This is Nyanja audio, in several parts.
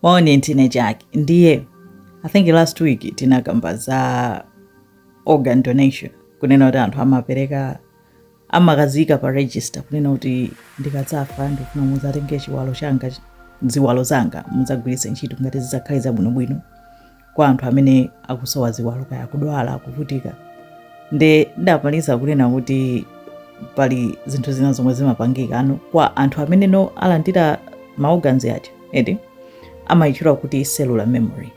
Maoni ntine chake ndiye I think last week tinakamba za organ donation kunena kuti anthu amapereka amakazika pa register kunena kuti ndikadzafa ndikufuna mudzatenge chiwalo changa ziwalo zanga mudzagwiritse ntchito ngati zidzakhale zabwinobwino kwa anthu amene akusowa ziwalo kaya kudwala kuvutika. Ndapaliza kunena kuti pali zinthu zina zomwe zimapangika ano kwa anthu amene no alandira maorgans aja edi amayitchula kuti cellular memory,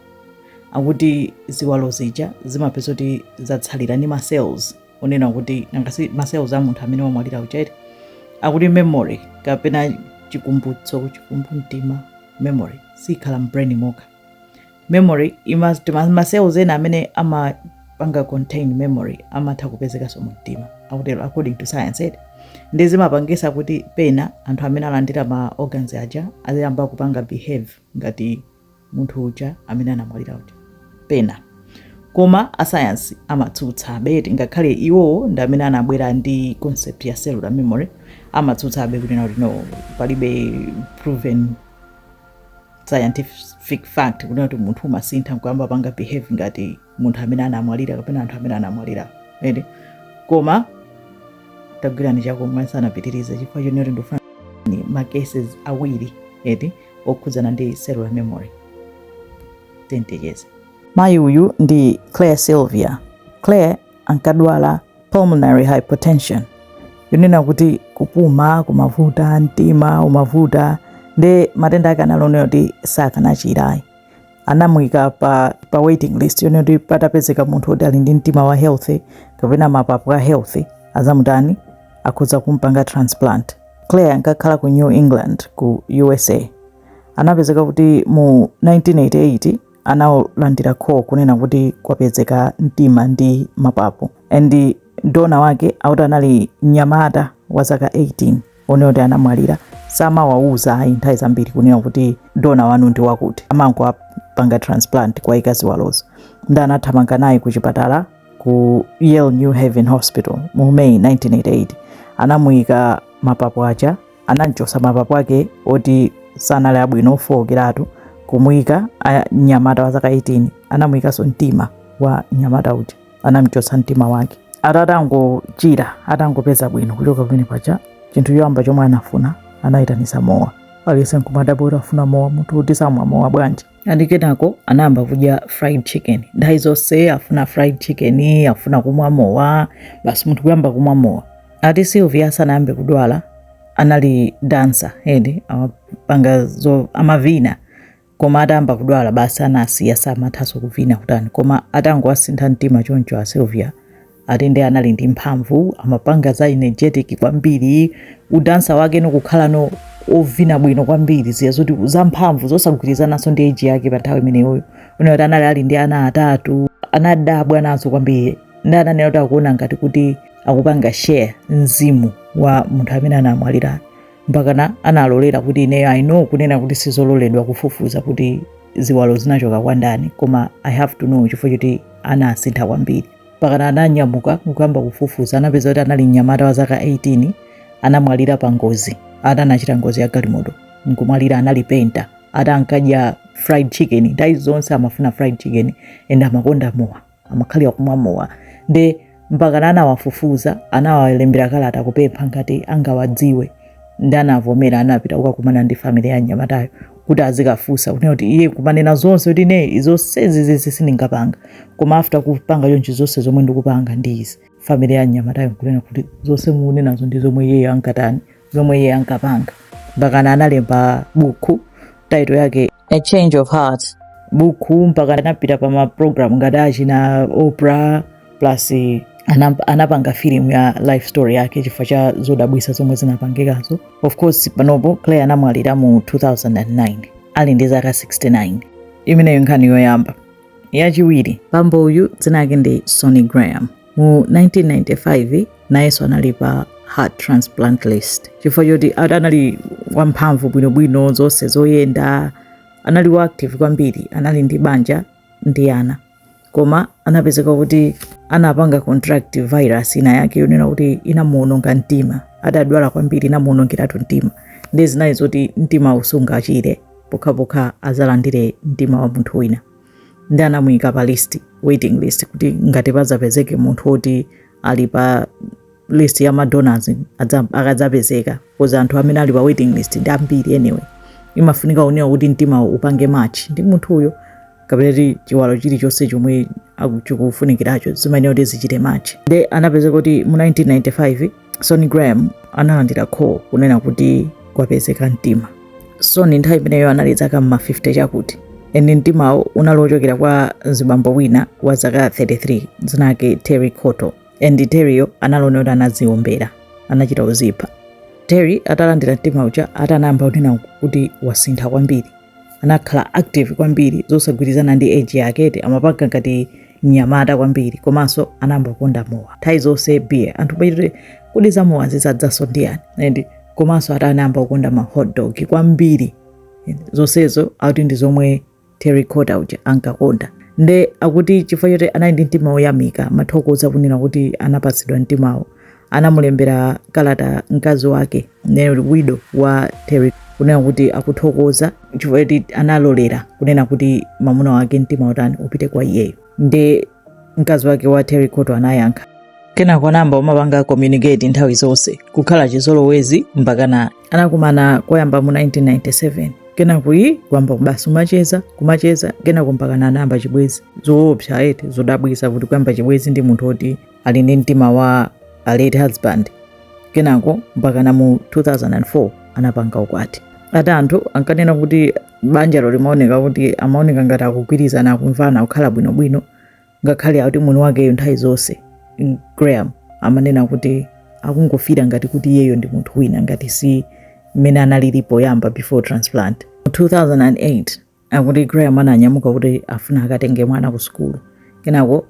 akuti ziwalo zija zimapeza kuti zatsalira ni ma cells onena kuti nangasi ma cells a munthu amene wamwalira uchete akuti memory kapena chikumbutso chikumbumtima memory sikhala mbrain moka. Memory ma cells ena amene amapanga contain memory amatha kupezeka so mumtima according to science ndi zimapangisa kuti pena anthu amene alandira ma organs aja aziyamba kupanga behave ngati munthu uja amene anamwalira uja pena. Koma a science amatsutsa beti ngakhale iwo ndi amene anabwera ndi concept ya cellular memory amatsutsa kuti no palibe proven scientific fact kuti munthu umasintha nkuyamba panga behave ngati munthu amene anamwalira kapena anthu amene anamwalira edi. Koma tagwirani chako mwansa anapitiriza chifukwa chonero ndofuna ma cases awiri edi okhudzana ndi cellular memory tentegeze. Mayi uyu ndi Claire Sylvia. Claire ankadwala pulmonary hypertension, yonena kuti kupuma kumavuta mtima umavuta ndi matenda ake analonera kuti sakanachirayi. Anamuyika pa waiting list yonena kuti patapezeka munthu kuti ali ndi mtima wa healthy kapena mapapu a healthy azamutani akhoza kumpanga transplant. Claire ankakhala ku New England ku USA. Anapezeka kuti mu 1988 analandira call kunena kuti kwapezeka mtima ndi mapapu and donor wake auti anali mnyamata wa zaka 18 onena kuti anamwalira. Samawauza nthawi zambiri kunena kuti donor wanu ndi wakuti amangopanga transplant kwa ziwalozo. Ndi anathamanga naye ku chipatala ku Yale New Haven Hospital mu May 1988. Anamuyika mapapu aja, ananchosa mapapu ake oti sanali abwino ofookeratu kumuyika mnyamata wa zaka 18. Anamuyika so mtima wa mnyamata uja, anamchosa mtima wake. Atatangochira atangopeza bwino kuchoka pene paja chinthu choyamba chomwe anafuna anayitanisa mowa. Aliyese nkumadabwera afuna mowa, munthu kuti samwa mowa bwanji. Andi kenako anayamba kudya fried chicken. Nthawi zonse afuna fried chicken, afuna kumwa mowa, basi munthu kuyamba kumwa mowa. Ati Sylvia sanayambe kudwala anali dancer edi amavina, koma atayamba kudwala basi anasiya samathaso kuvina kutani. Koma atangowasintha mtima choncho a Sylvia ati ndi anali ndi mphamvu, amapanga za energetic kwambiri, udansa wake nokukhala no ovina bwino kwambiri ziya zoti za mphamvu zosagwirizanaso ndi age yake pa nthawi imeneyo. Unoti anali ali ndi ana atatu, anadabwa nazo kwambiri. Ndi ananena kuti akuona ngati kuti akupanga share mzimu wa munthu amene anamwalira, mpakana analolera kuti ineyo I know kunena kuti sizololedwa kufufuza kuti ziwalo zinachoka kwa ndani, koma I have to know chifukwa choti anasintha kwambiri. Mpakana ananyamuka nkuyamba kufufuza, anapeza kuti anali mnyamata wa zaka 18 anamwalira pa ngozi. Anachita ngozi ya galimoto nkumwalira, anali penta. Ankadya fried chicken, nthawi zonse amafuna fried chicken and amakonda mowa, amakhalira kumwa mowa. Ndi mpakana anawafufuza, anawalembera kalata kupempha ngati angawadziwe. Ndi anavomera, anapita kukakumana ndi family ya mnyamatayo kuti azikafunsa kunena kuti iye kumanena zonse kuti ne izonsezi sindingapanga, koma after kupanga chonchi zonse zomwe ndikupanga ndi izi. Family ya mnyamatayo kunena kuti zonse munenazo ndi zomwe iye ankatani, zomwe iye ankapanga. Mpakana analemba buku title yake A Change of Heart. Buku mpakana anapita pa ma program ngati achina Oprah plus anapanga film ya life story yake chifukwa cha zodabwisa zomwe zinapangikazo. Of course panopo Claire anamwalira mu 2009 ali ndi zaka 69. Imeneyo nkhani yoyamba. Yachiwiri, bambo uyu dzina lake ndi Sonny Graham. Mu 1995 nayenso anali pa heart transplant list chifukwa choti anali wamphamvu bwinobwino zonse zoyenda, anali wa active kwambiri, anali ndi banja ndi ana. Koma anapezeka kuti anapanga contract virus ina yake yonena kuti inamuononga mtima. Adadwala kwambiri inamuonongeratu mtima. Ndi zinali zoti mtima usungachire pokhapokha azalandire mtima wa munthu wina. Ndi anamuyika pa waiting list kuti ngati pazapezeke munthu woti ali pa list ya madonors akadzapezeka, koza anthu amene ali pa waiting list ndi ambiri anyway. Imafunika unewa kuti mtima upange match ndi munthu uyo, kapena chiwalo chilichonse chomwe chikufunikiracho zimayenera kuti zichite match. Ndi anapezeka kuti mu 1995 Sonny Graham analandira call kunena kuti kwapezeka mtima. Sonny nthawi imeneyo anali zaka ma 50 chakuti, ende mtimawo unali wochokera kwa zibambo wina wa zaka 33 zinake Terry Cotto. Endi Terryyo analonera kuti anaziombera, anachita kuzipha. Terry atalandira mtima uja atanamba kunena kuti wasintha kwambiri, anakhala active kwambiri zosagwirizana ndi age yake, amapanga ngati mnyamata kwambiri, komanso anamba kukonda mowa nthawi zonse beer. Anthu pachiti kuti za mowa zizadzaso ndiyani, endi komanso atanamba kukonda ma hot dog kwambiri. Zonsezo akuti ndi zomwe Terry Cotto uja ankakonda. Nde akuti chifukwa choti anali ndi mtima woyamika, mathokoza kunena kuti anapatsidwa mtimawo, anamulembera kalata mkazi wake widow wa Terry kunena kuti akuthokoza chifukwa choti analolera kunena kuti mwamuna wake mtima utani upite kwa iyeyo. Nde mkazi wake wa Terry Cotto anayankha. Kenako anamba umapanga communicate nthawi zonse, kukhala chizolowezi mpakana anakumana koyamba mu 1997. Kenako kwamba basi kumacheza kenako mpakana anamba chibwezi. Zoopsa zodabwisa kuti kwamba chibwezi ndi munthu oti ali ndi mtima wa a late husband. Kenako mpakana mu 2004 anapanga ukwati. Ata anthu ankanena kuti banjalo limaoneka kuti amaoneka ngati akugwirizana, akumvana, kukhala bwinobwino, ngakhale akuti munthu wakeyo nthawi zonse Graham amanena kuti akungofira ngati kuti iyeyo ndi munthu wina, ngati si mmene analilipo yamba before transplant. Mu 2008 akuti Graham ananyamuka kuti afuna akatenge mwana ku sukulu. Kenako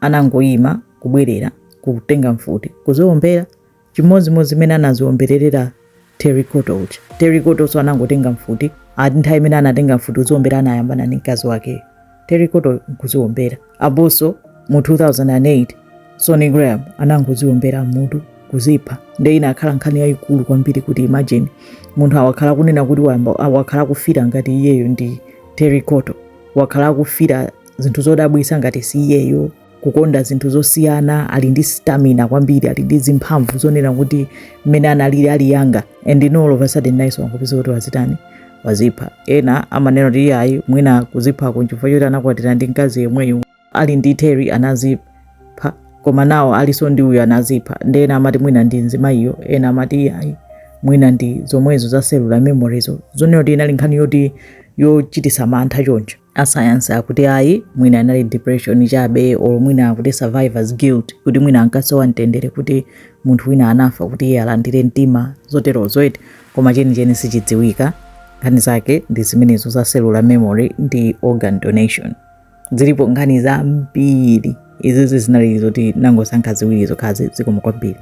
anangoyima kubwerera kutenga mfuti kuziombera chimodzimodzi mmene anaziomberera Terry Cotto uja. Terry Cotto so anangotenga mfuti, ati nthawi imene anatenga mfuti uziombera anayambana ndi mkazi wake Terry Cotto kuziombera. Aponso mu 2008 Sonny Graham anangoziombera mutu kuzipha. Nde inakhala nkhani yayikulu kwambiri kuti imagine munthu awakhala kunena kuti wakhala kufira ngati iyeyo ndi Terry Cotto, wakhala kufira zinthu zodabwisa ngati si iyeyo, kukonda zinthu zosiyana, ali ndi stamina kwambiri, ali ndi zimphamvu zonena kuti mmene analili ali yanga. And all of a sudden nice wangopeza kuti wazitani wazipha. Ena amanena kuti iyayi mwina kuzipha kunchifukwa choti anakwatira ndi mkazi yemweyo ali ndi Terry anazipha, koma nawo aliso ndi uyo anazipha. Ndena amati mwina ndi nzima iyo, ena amati iyayi mwina ndi zomwezo za cellular memories zonena kuti inali nkhani yoti yochitisa mantha choncho. Asayansi akuti ayi mwina anali depression chabe, or mwina akuti survivor's guilt, kuti mwina ankasowa mtendere kuti munthu wina anafa kuti iye alandire mtima, zoterozo eti, koma chenicheni sichidziwika. Nkhani zake ndi zimenezo za cellular memory ndi organ donation. Zilipo nkhani zambiri, izi zinali zoti nangosankha ziwiri zokhazi zikomo kwambiri.